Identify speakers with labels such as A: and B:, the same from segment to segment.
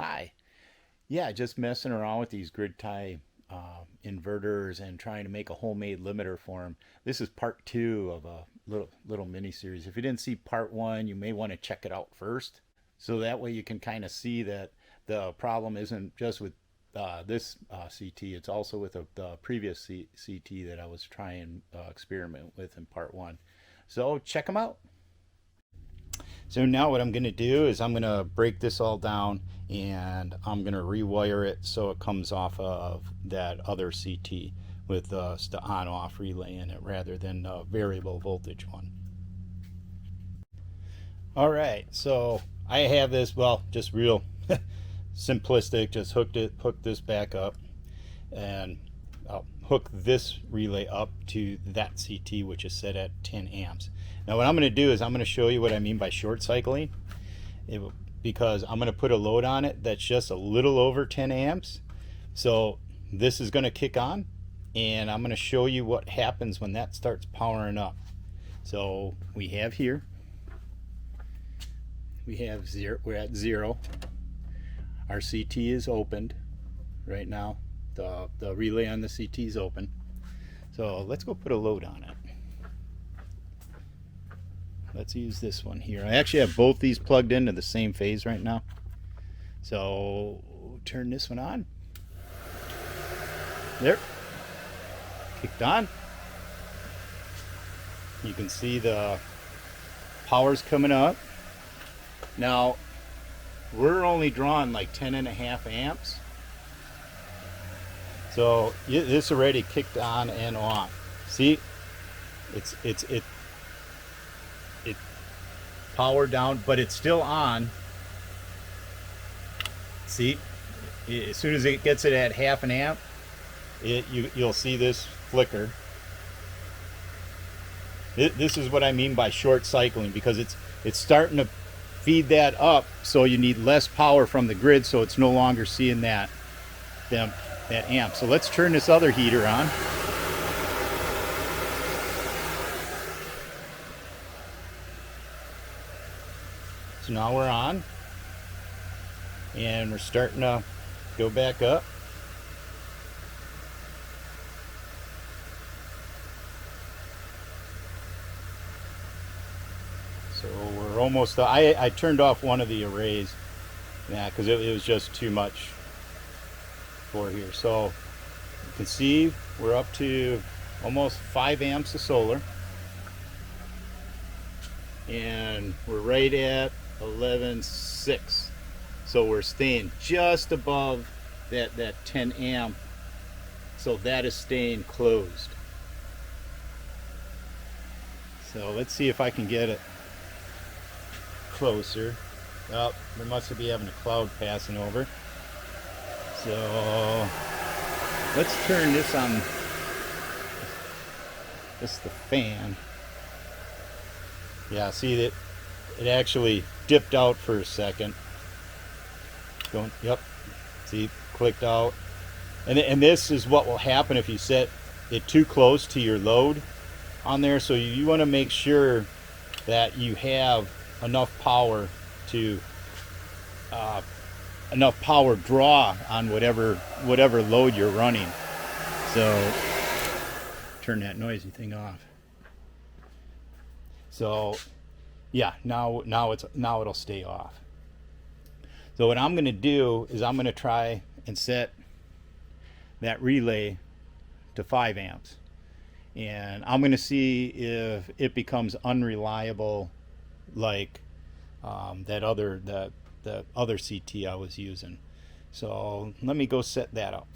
A: Hi. Yeah, just messing around with these grid tie inverters and trying to make a homemade limiter for them. This is part two of a little mini series. If you didn't see part one, you may want to check it out first. So that way you can kind of see that the problem isn't just with this CT, it's also with the previous CT that I was trying experiment with in part one. So check them out. So now what I'm going to do is I'm going to break this all down and I'm going to rewire it so it comes off of that other CT with the on-off relay in it rather than the variable voltage one. All right, so I have this, well, just real simplistic, just hooked this back up and I'll hook this relay up to that CT, which is set at 10 amps. Now what I'm going to do is I'm going to show you what I mean by short cycling, because I'm going to put a load on it that's just a little over 10 amps. So this is going to kick on and I'm going to show you what happens when that starts powering up. So we have here, we're at 0. Our CT is opened right now. The relay on the CT is open. So let's go put a load on it. Let's use this one here. I actually have both these plugged into the same phase right now. So turn this one on. There. Kicked on. You can see the power's coming up. Now we're only drawing like 10.5 amps. So this already kicked on and off. See, it powered down, but it's still on. See, as soon as it gets it at 0.5 amp, you'll see this flicker. This is what I mean by short cycling, because it's starting to feed that up, so you need less power from the grid, so it's no longer seeing that amp. So let's turn this other heater on. So now we're on and we're starting to go back up. So we're almost, I turned off one of the arrays, because it was just too much for here. So you can see we're up to almost 5 amps of solar. And we're right at 11.6. So we're staying just above that 10 amp. So that is staying closed. So let's see if I can get it closer. Oh, we must be having a cloud passing over. So let's turn this on. This is the fan. Yeah, see that it actually dipped out for a second. Yep. See, clicked out. And this is what will happen if you set it too close to your load on there. So you want to make sure that you have enough power to enough power draw on whatever load you're running. So turn that noisy thing off. So yeah, now it'll stay off. So what I'm going to do is I'm going to try and set that relay to 5 amps, and I'm going to see if it becomes unreliable like the other CT I was using. So let me go set that up.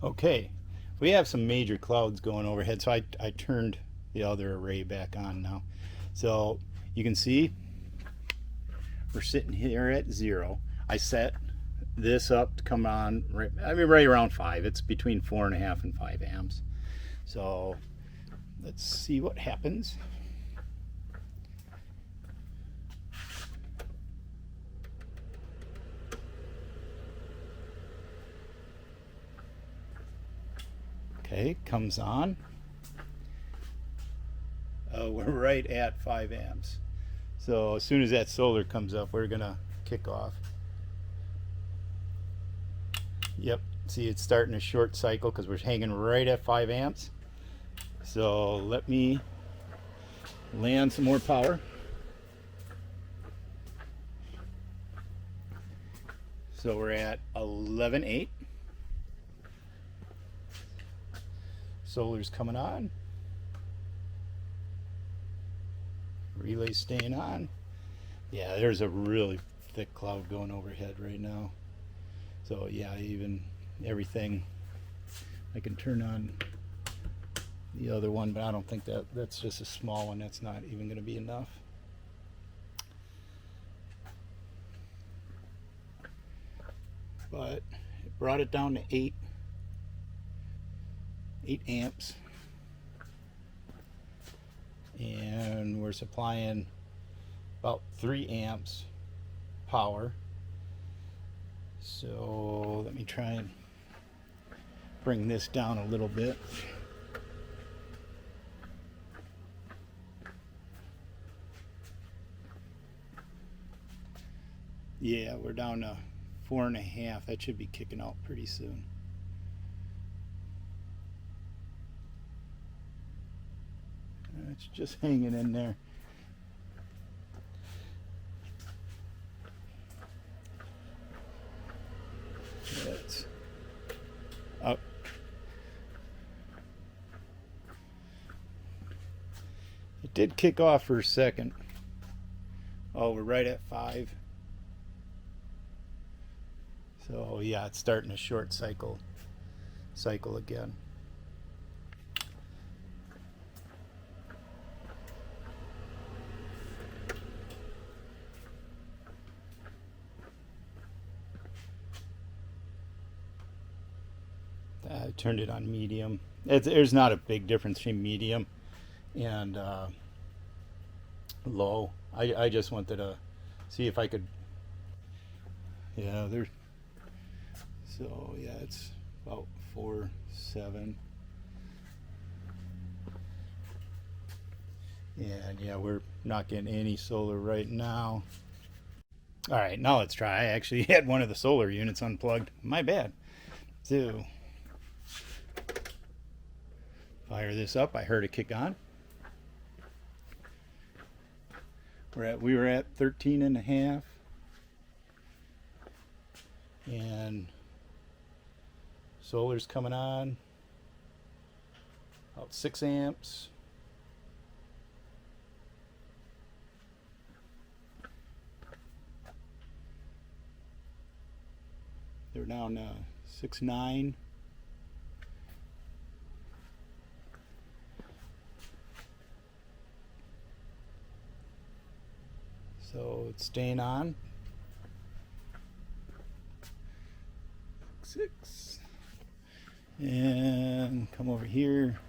A: Okay, we have some major clouds going overhead, so I turned the other array back on now. So you can see we're sitting here at 0. I set this up to come on right around 5. It's between 4.5 and 5 amps. So let's see what happens. Okay, comes on. We're right at 5 amps. So as soon as that solar comes up, we're gonna kick off. Yep, see it's starting a short cycle because we're hanging right at 5 amps. So let me land some more power. So we're at 11.8. Solar's coming on. Relay's staying on. Yeah, there's a really thick cloud going overhead right now. So yeah, even everything, I can turn on the other one, but I don't think that's just a small one. That's not even going to be enough. But it brought it down to 8 amps, and we're supplying about 3 amps power. So let me try and bring this down a little bit. Yeah, we're down to 4.5. That should be kicking out pretty soon. It's just hanging in there. That's up. It did kick off for a second. Oh, we're right at 5. So yeah, it's starting a short cycle again. I turned it on medium. There's not a big difference between medium and low. I just wanted to see if I could. Yeah, there's. So yeah, it's about 4.7. And yeah, we're not getting any solar right now. All right, now let's try. I actually had one of the solar units unplugged. My bad. So fire this up. I heard it kick on. We were at 13.5, and solar's coming on. About 6 amps. They're down to 6.9. So it's staying on. 6. And come over here.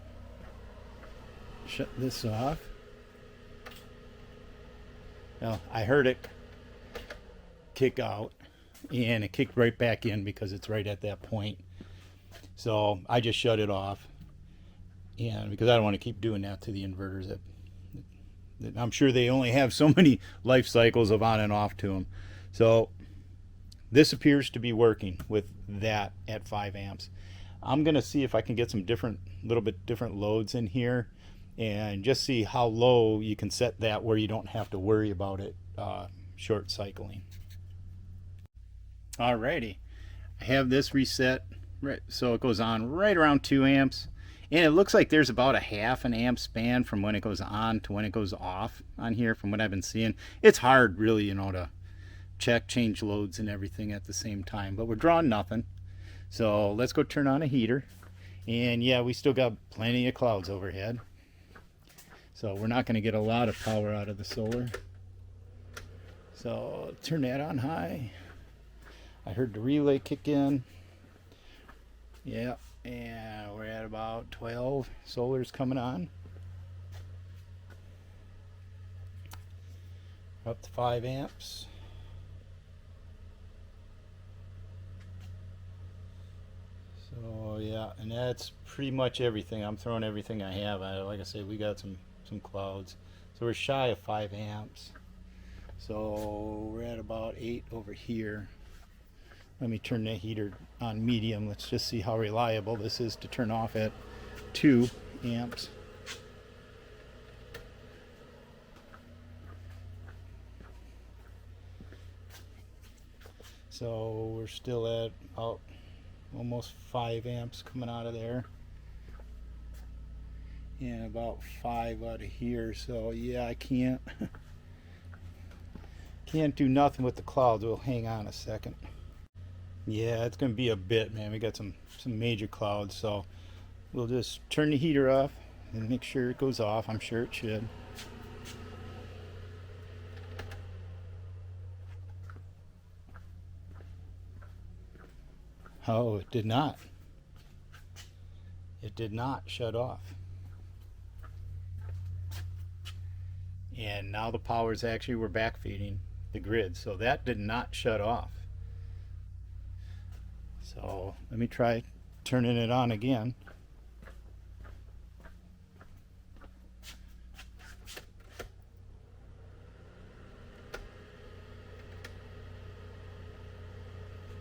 A: Shut this off. Now I heard it kick out, and it kicked right back in because it's right at that point. So I just shut it off, and because I don't want to keep doing that to the inverters. That I'm sure they only have so many life cycles of on and off to them. So this appears to be working with that at 5 amps. I'm going to see if I can get some little bit different loads in here and just see how low you can set that where you don't have to worry about it short cycling. Alrighty, I have this reset right, so it goes on right around 2 amps. And it looks like there's about a 0.5 amp span from when it goes on to when it goes off on here from what I've been seeing. It's hard really, to change loads and everything at the same time, but we're drawing nothing. So let's go turn on a heater. And yeah, we still got plenty of clouds overhead. So we're not going to get a lot of power out of the solar. So turn that on high. I heard the relay kick in. Yeah. And we're at about 12. Solar's coming on. Up to 5 amps. So yeah, and that's pretty much everything. I'm throwing everything I have. Like I say, we got some clouds. So we're shy of 5 amps. So we're at about 8 over here. Let me turn the heater on medium. Let's just see how reliable this is to turn off at 2 amps. So we're still at about almost 5 amps coming out of there. And about 5 out of here. So yeah, I can't do nothing with the clouds. We'll hang on a second. Yeah, it's gonna be a bit, man. We got some major clouds, so we'll just turn the heater off and make sure it goes off. I'm sure it should. Oh, it did not. It did not shut off. And now the power's actually, we're backfeeding the grid, so that did not shut off. So let me try turning it on again.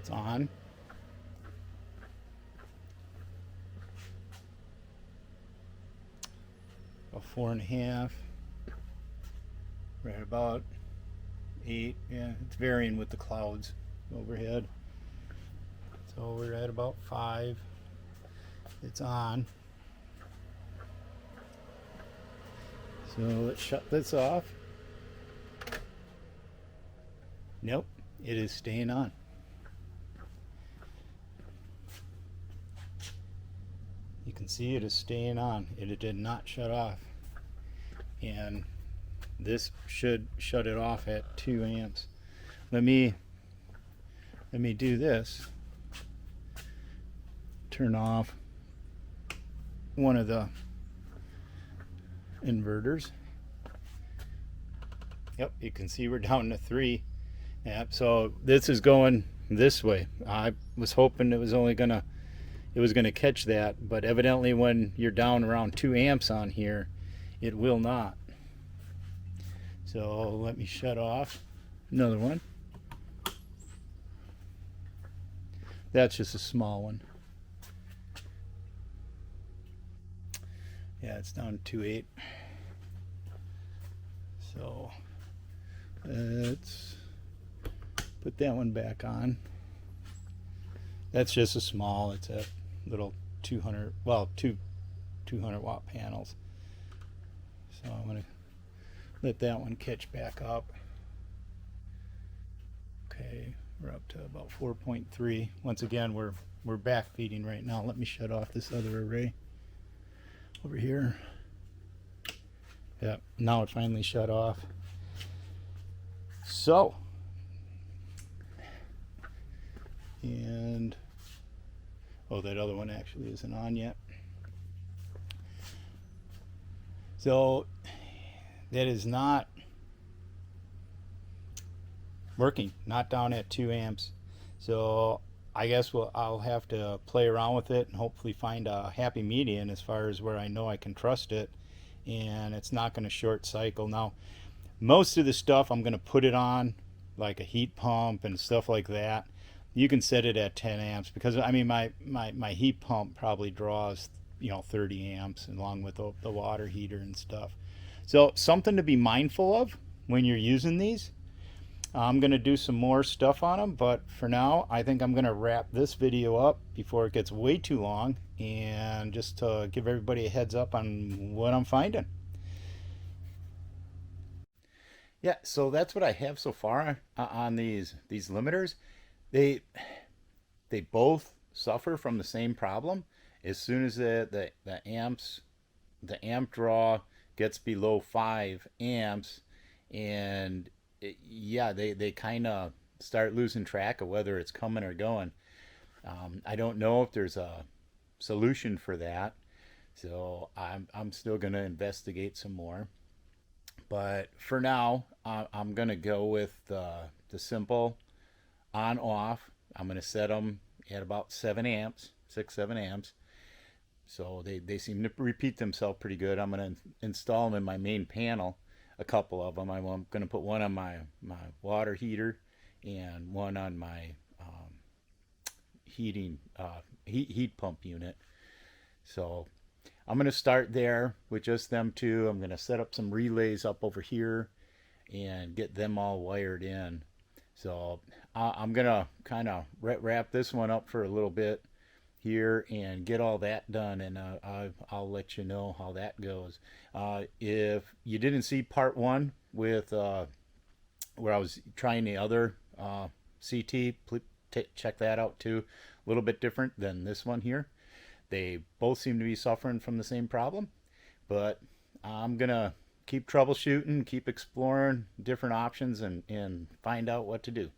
A: It's on. About 4.5. We're at about 8. Yeah, it's varying with the clouds overhead. So we're at about 5. It's on. So let's shut this off. Nope, it is staying on. You can see it is staying on. It did not shut off. And this should shut it off at 2 amps. Let me do this. Turn off one of the inverters. Yep, you can see we're down to 3. Yep, so this is going this way. I was hoping it was gonna catch that, but evidently when you're down around 2 amps on here, it will not. So let me shut off another one. That's just a small one. Yeah, it's down to 2.8. So let's put that one back on. That's just a small, it's a little 200 watt panels. So I'm going to let that one catch back up. Okay, we're up to about 4.3. Once again, we're back feeding right now. Let me shut off this other array over here. Yeah, now it finally shut off. So, and oh, that other one actually isn't on yet. So that is not working, not down at 2 amps. So I guess I'll have to play around with it and hopefully find a happy median as far as where I know I can trust it and it's not going to short cycle. Now most of the stuff I'm going to put it on like a heat pump and stuff like that. You can set it at 10 amps because I mean my heat pump probably draws 30 amps along with the water heater and stuff. So something to be mindful of when you're using these. I'm going to do some more stuff on them, but for now I think I'm going to wrap this video up before it gets way too long and just to give everybody a heads up on what I'm finding. Yeah, so that's what I have so far on these limiters. They both suffer from the same problem. As soon as the amp draw gets below 5 amps, and yeah, they kind of start losing track of whether it's coming or going. I don't know if there's a solution for that, so I'm still going to investigate some more. But for now, I'm going to go with the simple on off. I'm going to set them at about 7 amps, 6-7 amps. So they seem to repeat themselves pretty good. I'm going to install them in my main panel. a couple of them. I'm going to put one on my water heater and one on my heat pump unit. So I'm going to start there with just them two. I'm going to set up some relays up over here and get them all wired in. So I'm going to kind of wrap this one up for a little bit here and get all that done, and I'll let you know how that goes. If you didn't see part one with where I was trying the other CT, check that out too. A little bit different than this one here. They both seem to be suffering from the same problem, but I'm gonna keep troubleshooting, keep exploring different options, and find out what to do.